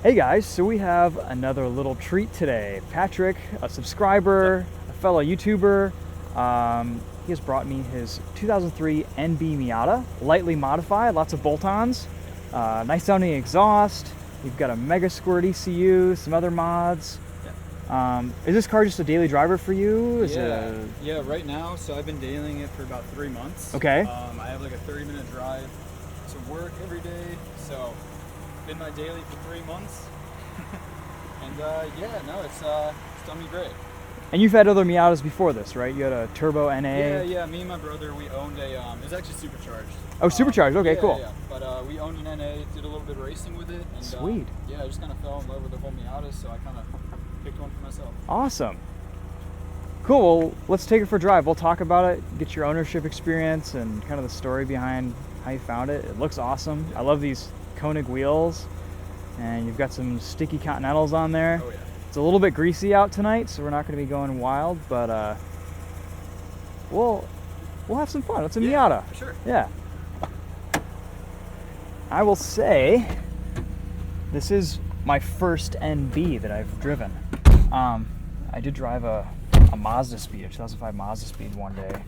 Hey guys, so we have another little treat today. Patrick, a subscriber, a fellow YouTuber, he has brought me his 2003 NB Miata, lightly modified, lots of bolt-ons, nice sounding exhaust. We've got a Mega Squirt ECU, some other mods. Is this car just a daily driver for you? Yeah, right now, so I've been dailying it for about 3 months. Okay. I have like a 30-minute drive to work every day, so been my daily for 3 months. And it's done me great. And you've had other Miatas before this, right? You had a Turbo NA? Yeah, me and my brother, we owned a, it was actually supercharged. Oh, supercharged, okay, cool. Yeah, but we owned an NA, did a little bit of racing with it. And, Sweet. I just kind of fell in love with the whole Miata, so I kind of picked one for myself. Awesome. Cool, well, let's take it for a drive. We'll talk about it, get your ownership experience and kind of the story behind how you found it. It looks awesome. I love these Konig wheels, and you've got some sticky Continentals on there. Oh yeah. It's a little bit greasy out tonight, so we're not going to be going wild, but we'll have some fun. It's a Miata. For sure. Yeah. I will say this is my first NB that I've driven. I did drive a Mazda Speed, a 2005 Mazda Speed one day.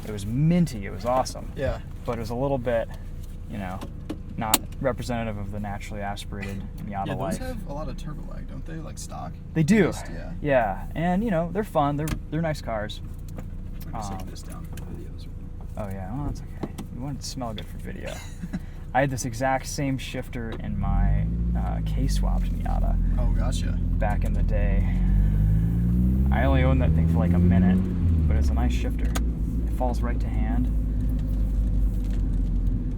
It was minty, it was awesome. Yeah. But it was a little bit, not representative of the naturally aspirated Miata life. Those have a lot of turbo lag, don't they? Like stock? They do. Yeah. Yeah, and they're fun. They're nice cars. I'm just taking this down for videos. Oh yeah, well that's okay. You want it to smell good for video. I had this exact same shifter in my K-swapped Miata. Oh, gotcha. Back in the day. I only owned that thing for like a minute, but it's a nice shifter. It falls right to hand.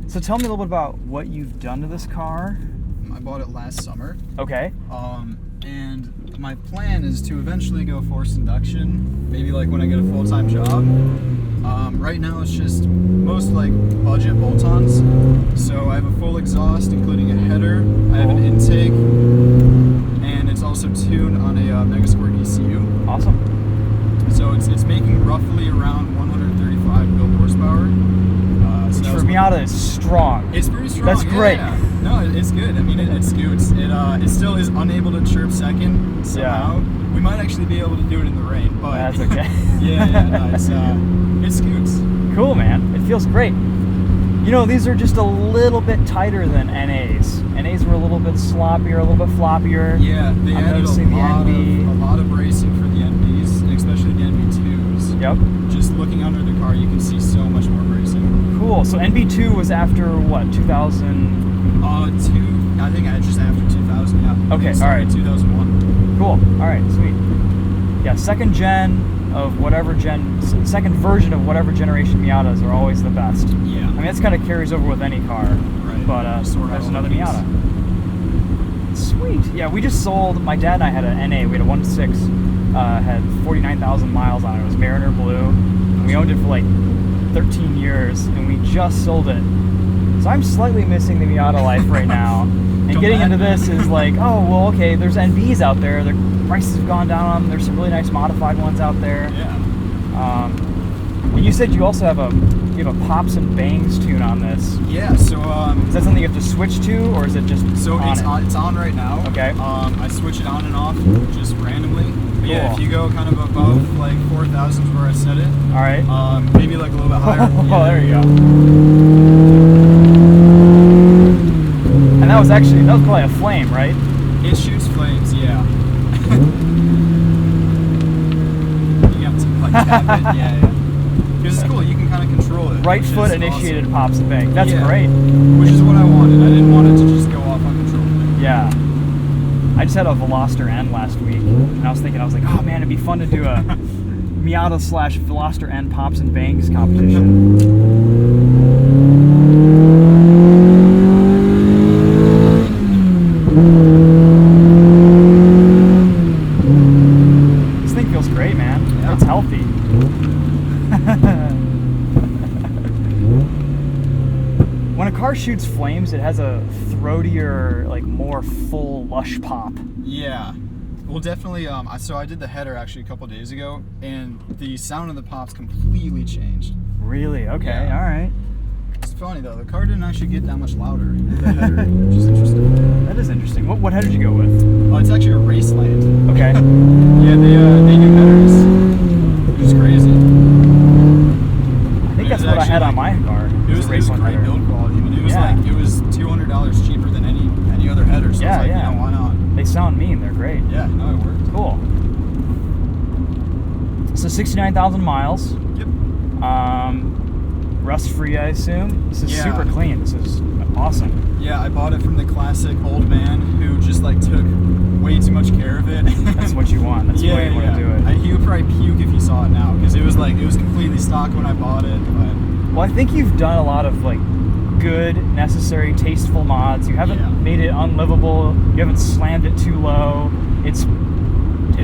So tell me a little bit about what you've done to this car. I bought it last summer. Okay. And my plan is to eventually go forced induction, maybe like when I get a full-time job. Right now it's just most like budget bolt-ons. So I have a full exhaust, including a header. I have an intake, and it's also tuned on a Mega Squirt ECU. Awesome. So it's making roughly around 135 build horsepower. Which for Miata is strong. It's pretty strong. That's great. Yeah. No, it's good. I mean, it scoots. It still is unable to chirp second somehow. Yeah. We might actually be able to do it in the rain, but that's okay. It scoots. Cool, man. It feels great. These are just a little bit tighter than NAs. NAs were a little bit sloppier, a little bit floppier. Yeah, they added a lot of racing for the NBs, and especially the NB2s. Yep. Just looking under the car, you can see so much more racing. Cool. So NB2 was after what, 2000? I think just after 2000. Yeah. Okay. All right. 2001. Cool. All right. Sweet. Yeah. Second version of whatever generation Miatas are always the best. Yeah. I mean, that's kind of carries over with any car. Right. But there's another Miata. Sweet. Yeah, we just sold. My dad and I had an NA. We had a 1.6. Had 49,000 miles on it. It was Mariner Blue. And we owned it for like 13 years, and we just sold it. So I'm slightly missing the Miata life right now. And getting into this is like, oh, well, okay, there's NBs out there. Their prices have gone down on them. There's some really nice modified ones out there. Yeah. And you said you also have a pops and bangs tune on this. Yeah. So is that something you have to switch to, or is it just it's on right now? Okay. I switch it on and off just randomly. But Cool. yeah, if you go kind of above like 4,000 is where I set it. All right. Maybe like a little bit higher. Oh, there you go. And that was probably a flame, right? It shoots flames, yeah. You have to like tap it, yeah. Because it's cool, you can kind of control it. Right foot initiated awesome. Pops and bangs. That's great. Which is what I wanted. I didn't want it to just go off uncontrollably. Yeah. I just had a Veloster N last week, and I was like, oh man, it'd be fun to do a Miata/Veloster N pops and bangs competition. This thing feels great, man. Yeah. It's healthy. When a car shoots flames, it has a throatier, like more full, lush pop. Yeah. Well, definitely. So I did the header actually a couple days ago, and the sound of the pops completely changed. Really? Okay. Yeah. All right. It's funny though, the car didn't actually get that much louder, the header, which is interesting. That is interesting. What header did you go with? Oh, it's actually a Raceland. Okay. Yeah, they do headers, which is crazy. I think that's what I had on my car. It was great header. build quality. I mean, it was it was $200 cheaper than any other header. So it's like, you know, why not? They sound mean. They're great. Yeah, no, it worked. Cool. So 69,000 miles. Yep. Rust free, I assume. This is super clean. This is awesome. Yeah, I bought it from the classic old man who just like took way too much care of it. That's what you want. That's the way you want to do it. He would probably puke if he saw it now, because it was completely stock when I bought it. But well, I think you've done a lot of like good, necessary, tasteful mods. You haven't made it unlivable. You haven't slammed it too low. It's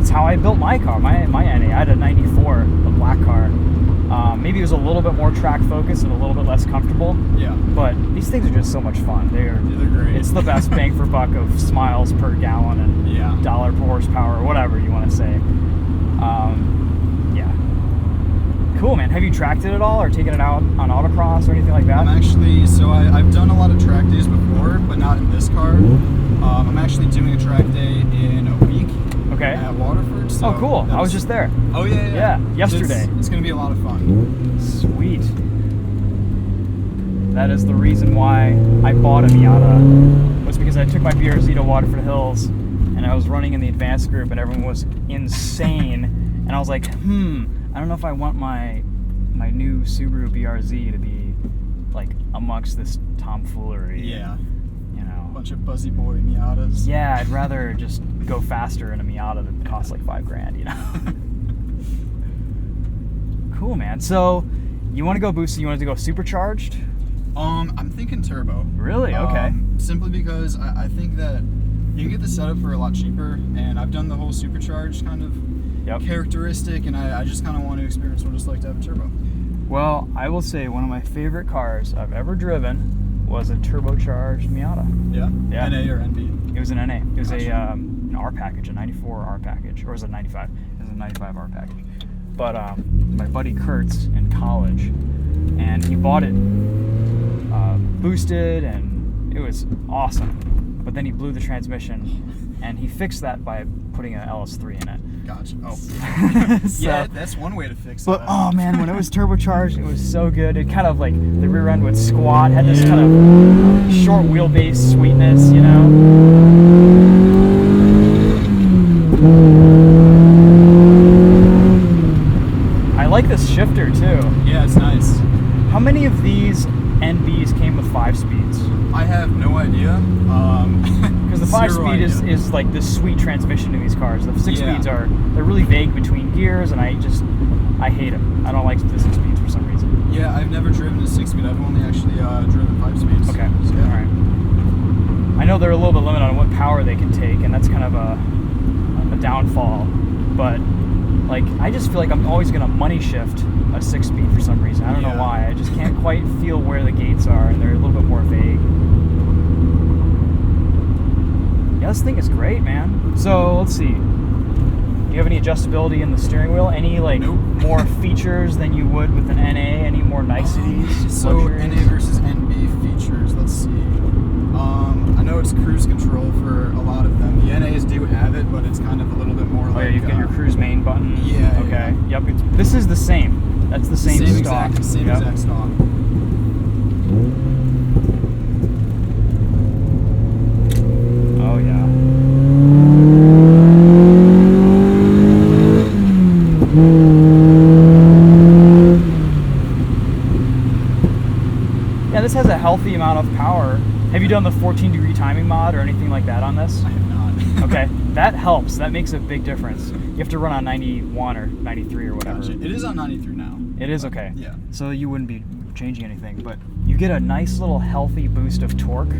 how I built my car, my NA. I had a 94, a black car. Maybe it was a little bit more track focused and a little bit less comfortable. Yeah. But these things are just so much fun. They're great. It's the best bang for buck of miles per gallon and dollar per horsepower, whatever you want to say. Yeah. Cool, man. Have you tracked it at all or taken it out on autocross or anything like that? I'm actually, I've done a lot of track days before, but not in this car. I'm actually doing a track day in a week. Okay. At Waterford. So oh, cool. I was just there. Oh, yeah. Yeah, yesterday. It's going to be a lot of fun. Sweet. That is the reason why I bought a Miata. Was because I took my BRZ to Waterford Hills, and I was running in the advanced group, and everyone was insane. And I was like, I don't know if I want my new Subaru BRZ to be like amongst this tomfoolery. Yeah. Bunch of buzzy boy Miatas. Yeah, I'd rather just go faster in a Miata that costs like $5,000, you know. Cool, man. So, you want to go boosted? You want to go supercharged? I'm thinking turbo. Really? Okay. Simply because I think that you can get the setup for a lot cheaper, and I've done the whole supercharged kind of characteristic, and I just kind of want to experience what it's like to have a turbo. Well, I will say one of my favorite cars I've ever driven was a turbocharged Miata. Yeah? NA or NB? It was an NA. It was an R package, a 94 R package. Or was it a 95? It was a 95 R package. But my buddy Kurt's in college, and he bought it boosted, and it was awesome. But then he blew the transmission, and he fixed that by putting an LS3 in it. Gotcha. Oh. So, that's one way to fix it. But oh man, when it was turbocharged, it was so good. It kind of like the rear end would squat, had this kind of short wheelbase sweetness, you know. I like this shifter too. Yeah, it's nice. How many of these NBs came with 5 speeds? I have no idea. Because the 5-speed is like this sweet transmission in these cars. The 6 speeds they're really vague between gears, and I hate them. I don't like the 6 speeds for some reason. Yeah, I've never driven a 6-speed. I've only actually driven 5 speeds. Okay, so, all right. I know they're a little bit limited on what power they can take, and that's kind of a downfall. But like, I just feel like I'm always gonna money shift a 6-speed for some reason. I don't know why. I just can't quite feel where the gates are, and they're a little bit more vague. Yeah, this thing is great, man. So let's see. Do you have any adjustability in the steering wheel? Any like more features than you would with an NA? Any more niceties? So NA versus NB features. Let's see. I know it's cruise control for a lot of them. The NAs do have it, but it's kind of a little bit more like. Oh yeah, you've got your cruise main button. Yeah. Okay. Yep. This is the same. That's the same stock. Same exact stock. Oh yeah. Yeah, this has a healthy amount of power. Have you done the 14-degree timing mod or anything like that on this? I have not. Okay, that helps. That makes a big difference. You have to run on 91 or 93 or whatever. Gotcha. It is on 93 now. It is, okay. Yeah. So you wouldn't be changing anything, but you get a nice little healthy boost of torque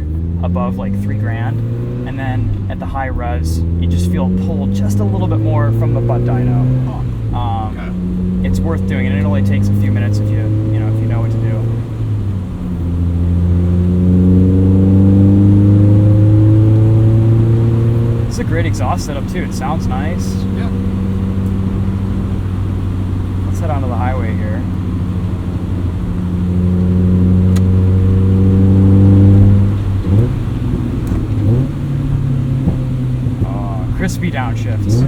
above like $3,000, and then at the high revs, you just feel pulled just a little bit more from the butt dyno. Oh. Okay. It's worth doing, and it only takes a few minutes if you know what to do. It's a great exhaust setup too. It sounds nice. Yeah. Let's head onto the highway here. Crispy downshifts.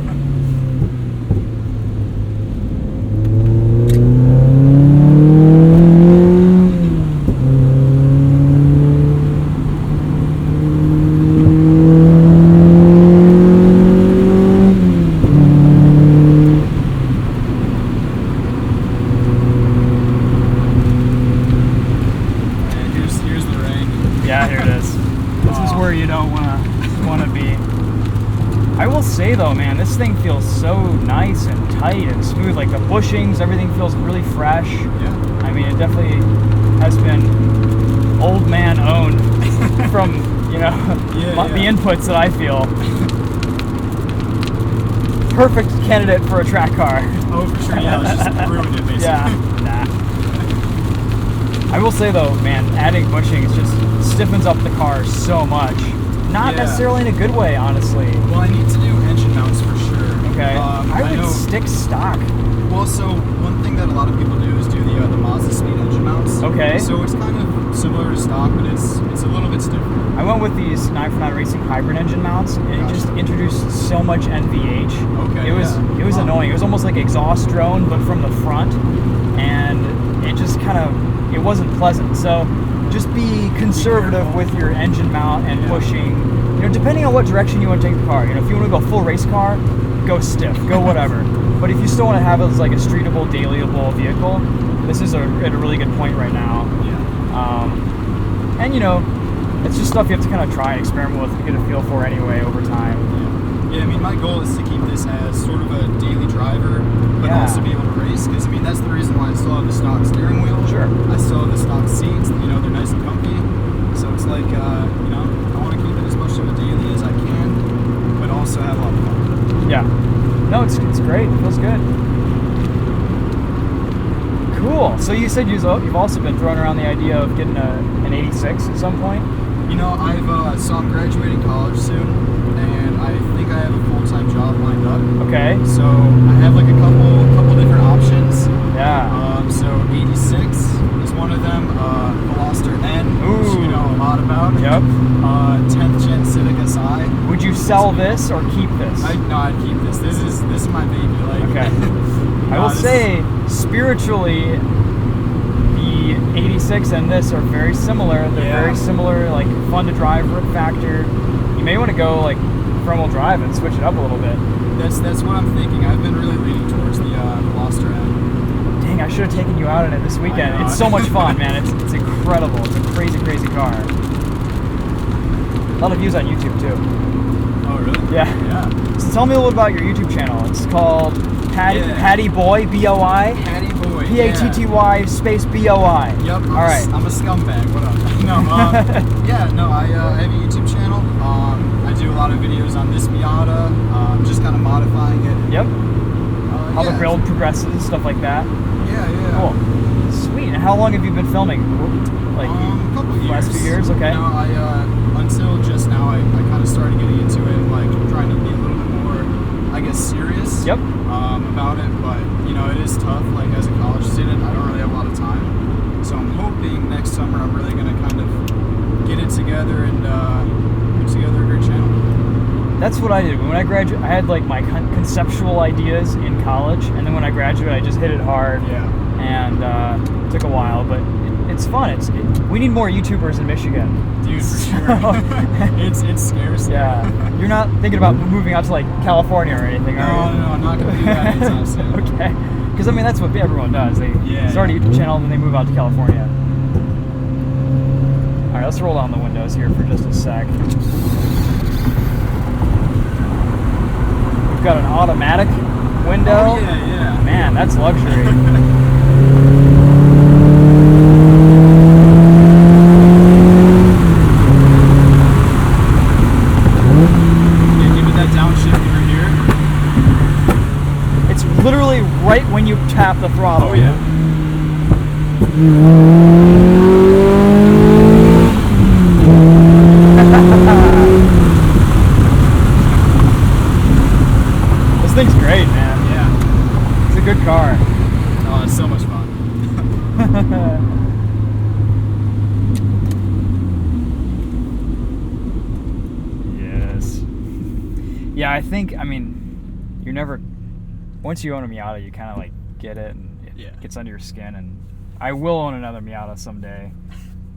Say though, man, this thing feels so nice and tight and smooth. Like the bushings, everything feels really fresh. Yeah. I mean, it definitely has been old man owned from, you know, the inputs that I feel. Perfect candidate for a track car. Oh, for sure. Yeah, let's just ruin it basically. Yeah. Nah. I will say though, man, adding bushings just stiffens up the car so much. Not necessarily in a good way, honestly. Well, I need to do engine mounts for sure. Okay. I would stick stock. Well, so one thing that a lot of people do is do the Mazda speed engine mounts. Okay. So it's kind of similar to stock, but it's a little bit stiffer. I went with these 9for9 Racing hybrid engine mounts, and it just introduced so much NVH. Okay. It was annoying. It was almost like exhaust drone, but from the front, and it just kind of wasn't pleasant. So just be conservative with your engine mount and pushing. You know, depending on what direction you want to take the car. You know, if you want to go full race car, go stiff, go whatever. But if you still want to have it as like a streetable, dailyable vehicle, this is at a really good point right now. Yeah. And you know, it's just stuff you have to kind of try and experiment with to get a feel for anyway over time. Yeah, I mean, my goal is to keep this as sort of a daily driver, but also be able to race, because I mean, that's the reason why I still have the stock steering wheel. Sure. I still have the stock seats, you know, they're nice and comfy. So it's like, you know, I want to keep it as much of a daily as I can, but also have a lot of fun. Yeah. No, it's great. It feels good. Cool. So you said you've also been throwing around the idea of getting an 86 at some point? You know, so I'm graduating college soon, and I think I have a full-time job lined up. Okay. So I have like a couple different options. Yeah. So 86 is one of them. Veloster N, which you know a lot about. Yep. 10th Gen Civic SI. Would you sell this or keep this? I'd keep this. This is my baby. Like. Okay. I will say, spiritually, the 86 and this are very similar. They're very similar, like fun to drive factor. You may want to go like front-wheel drive and switch it up a little bit. That's what I'm thinking. I've been really leaning towards the Veloster N. Dang, I should have taken you out in it this weekend. It's so much fun, man. It's incredible. It's a crazy, crazy car. A lot of views on YouTube too. Oh, really? Yeah. So tell me a little about your YouTube channel. It's called Patty Boy, B-O-I. Patty Boy. P-A-T-T-Y space B-O-I. Yep. All right. I'm a scumbag. What up? No. I have a YouTube channel. I do a lot of videos on this Miata. Just kind of modifying it. Yep. How the build progresses, stuff like that. Yeah. Cool. Sweet. And how long have you been filming? Like a couple years. Last few years. Okay. You know, until just now, I kind of started getting into it, like trying to be a little bit more, I guess, serious. Yep. About it, but you know, it is tough. Like as a college student, I don't really have a lot of time. So I'm hoping next summer I'm really gonna kind of get it together and put together a great channel. That's what I did. When I graduated, I had like my conceptual ideas in college, and then when I graduated, I just hit it hard. Yeah. And it took a while, but it's fun. We need more YouTubers in Michigan. Dude, for sure. It's scarce. Yeah. You're not thinking about moving out to like California or anything, are you? No, I'm not gonna do that anytime soon. Okay. Because I mean, that's what everyone does. They start a YouTube channel and then they move out to California. All right, let's roll down the windows here for just a sec. We've got an automatic window. Oh, yeah. Man, that's luxury. Literally right when you tap the throttle. Oh yeah. This thing's great, man. Yeah. It's a good car. Oh, it's so much fun. Yeah, I think, I mean, you're never, once you own a Miata, you kind of like get it and it gets under your skin. And I will own another Miata someday.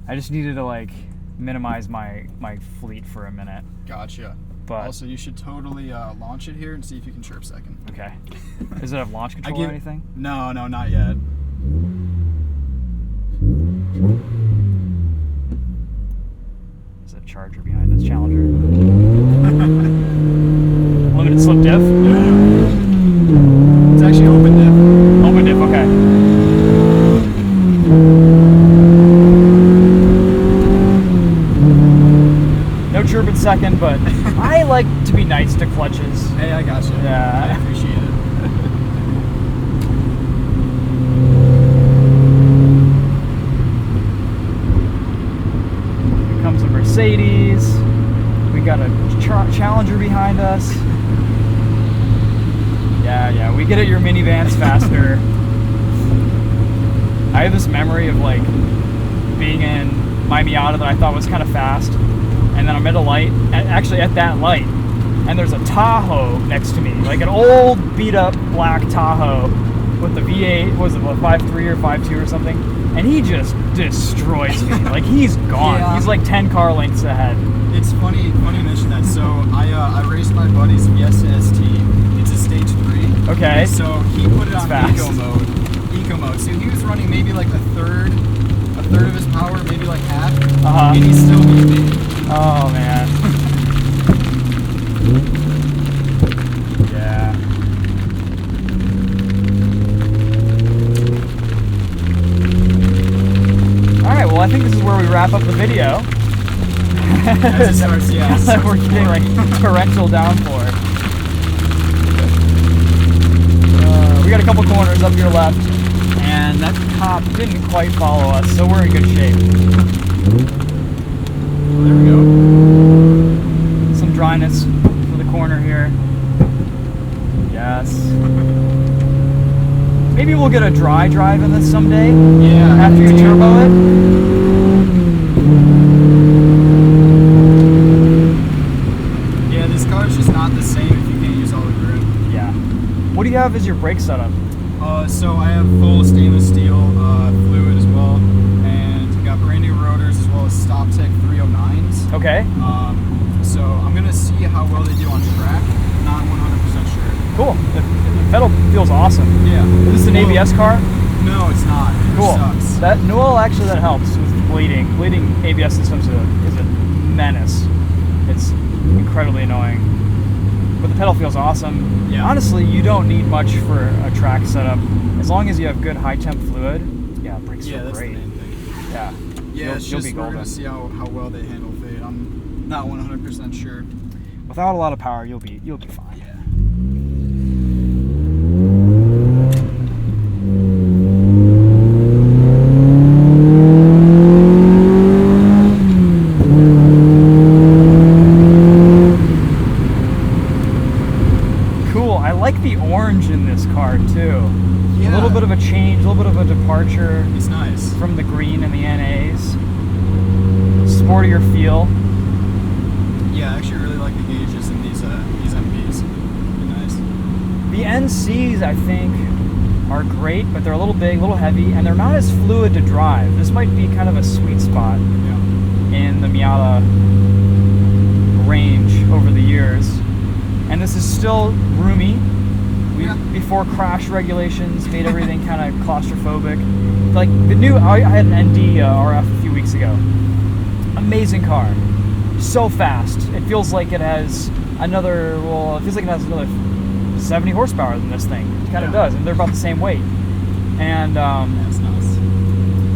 I just needed to like minimize my fleet for a minute. Gotcha. But also, you should totally launch it here and see if you can chirp second. Okay. Does it have launch control or anything? No, not yet. There's a Charger behind this Challenger. Limited slip diff? It's actually open diff. Open diff, okay. No chirp in second, but I like to be nice to clutches. Hey, I got you. Yeah. I appreciate it. Here comes a Mercedes. We got a Challenger behind us. Yeah, we get at your minivans faster. I have this memory of like being in my Miata that I thought was kind of fast, and then I'm at a light, actually at that light, and there's a Tahoe next to me, like an old beat up black Tahoe with the V8, what was it, 5.3 or 5.2 or something, and he just destroys me. Like he's gone. Yeah. He's like 10 car lengths ahead. It's funny you mention that. So I raced my buddy's Fiesta ST. It's a stage 3. Okay. So he put it on fast. eco mode. So he was running maybe like a third of his power, maybe like half, and he still beat me. Oh man. Yeah. Alright, well I think this is where we wrap up the video. As it starts, yeah. We're getting like torrential downpour. We got a couple corners up your left, and that cop didn't quite follow us, so we're in good shape. There we go. Some dryness for the corner here. Yes. Maybe we'll get a dry drive in this someday. Yeah. After you turbo it. Yeah, this car is just not the same if you can't use all the grip. Yeah. What do you have as your brake setup? So I have full stainless steel fluid as well, and got brand new rotors as well as StopTech 309s. Okay. So I'm gonna see how well they do on track. Not 100% sure. Cool. The pedal feels awesome. Yeah. Is this an ABS car? No, it's not. It Cool. sucks. Actually that helps with bleeding. Bleeding ABS systems is a menace. It's incredibly annoying. But the pedal feels awesome. Yeah. Honestly, you don't need much for a track setup. As long as you have good high temp fluid, yeah, brakes feel that's great. the main thing. Yeah. Yeah, it's you'll just be we're golden. gonna see how well they handle fade. I'm not 100% sure. Without a lot of power, you'll be fine. Yeah. Cool. I like the orange in this car too. Yeah. A little bit of a change, a little bit of a departure It's nice. from the green and the NAs. Sportier feel. Yeah, I actually really like the gauges in these MPs. They're nice. The NCs, I think, are great, but they're a little big, a little heavy, and they're not as fluid to drive. This might be kind of a sweet spot Yeah. in the Miata range over the years. And this is still roomy. Before crash regulations made everything kind of claustrophobic. Like the new, I had an ND RF a few weeks ago. Amazing car. So fast. It feels like it has another, it feels like it has another 70 horsepower than this thing. It kind of does, and they're about the same weight. And That's nice.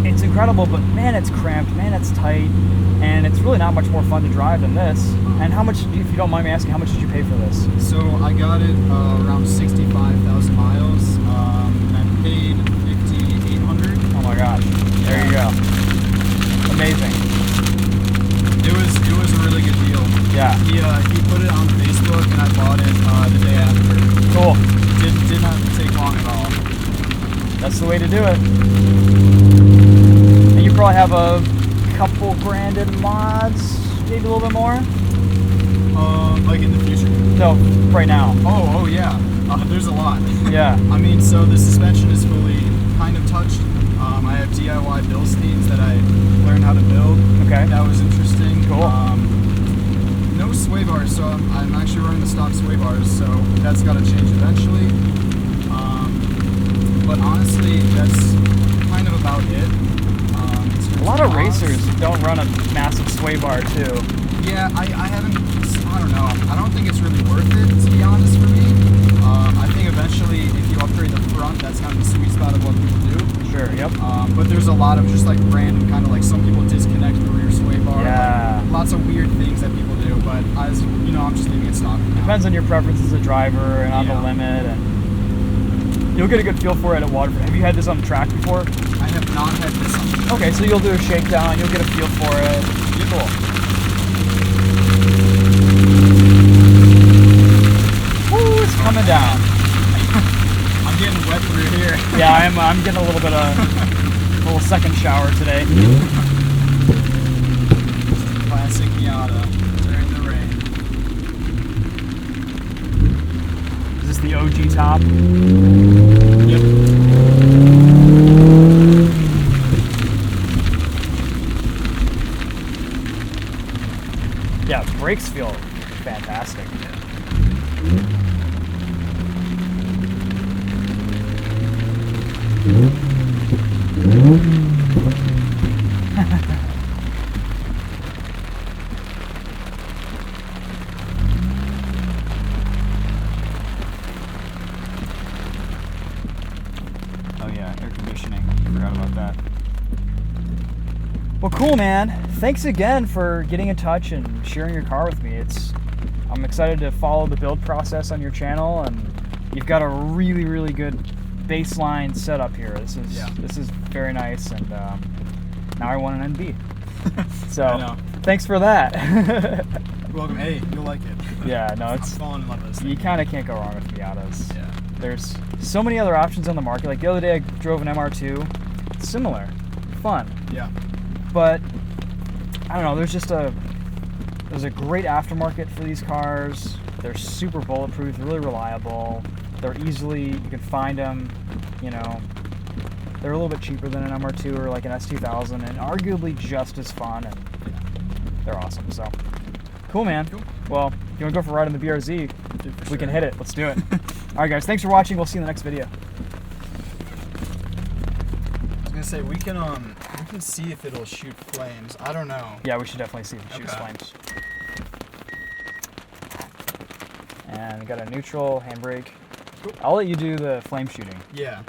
it's incredible, but man, it's cramped, man, it's tight, and it's really not much more fun to drive than this. And how much, if you don't mind me asking, how much did you pay for this? So I got it around 65,000 miles, and I paid 5,800. Oh my gosh, there you go. Amazing. It was a really good deal. Yeah. He put it on Facebook, and I bought it the day after. Cool. Did not take long at all. That's the way to do it. And you probably have a couple grand in mods, maybe a little bit more? Like in the future? No, right now. Oh yeah. There's a lot. Yeah. I mean, so the suspension is fully kind of touched. I have DIY Bilsteins that I learned how to build. Okay. That was interesting. Cool. No sway bars, so I'm actually running the stock sway bars, so that's got to change eventually. But honestly, that's kind of about it. A lot of racers don't run a massive sway bar too. Yeah, I don't know. I don't think it's really worth it, to be honest, for me. I think eventually, if you upgrade the front, that's kind of the sweet spot of what people do. Sure, yep. But there's a lot of just like random kind of like some people disconnect the rear sway bar. Yeah. Like, lots of weird things that people do, but as you know, I'm just leaving it stock. Depends on your preference as a driver and on the limit, and you'll get a good feel for it at Waterford. Have you had this on the track before? I have not had this on the track. Okay, so you'll do a shakedown, you'll get a feel for it. Cool. Woo, it's coming down. I'm getting wet through here. Yeah, I'm getting a little bit of a little second shower today. Classic Miata during the rain. Is this the OG top? Yep. Yeah, brakes feel fantastic. Oh yeah, air conditioning. Forgot about that. Well, cool, man. Thanks again for getting in touch and sharing your car with me. I'm excited to follow the build process on your channel, and you've got a really, really good baseline setup here. This is very nice, and now I want an NB. So thanks for that. You're welcome. Hey, you'll like it. Yeah, no, it's I'm falling in love with this thing. You kind of can't go wrong with Miatas. Yeah. There's so many other options on the market. Like the other day, I drove an MR2. It's similar, fun. Yeah. But I don't know. There's a great aftermarket for these cars. They're super bulletproof. They're really reliable. They're you can find them. You know, they're a little bit cheaper than an MR2 or like an S2000, and arguably just as fun. And they're awesome. So cool, man. Cool. Well, if you want to go for a ride in the BRZ, we can hit it. Let's do it. All right, guys. Thanks for watching. We'll see you in the next video. I was gonna say we can see if it'll shoot flames. I don't know. Yeah, we should definitely see if it shoots flames. And we got a neutral handbrake. Cool. I'll let you do the flame shooting. Yeah.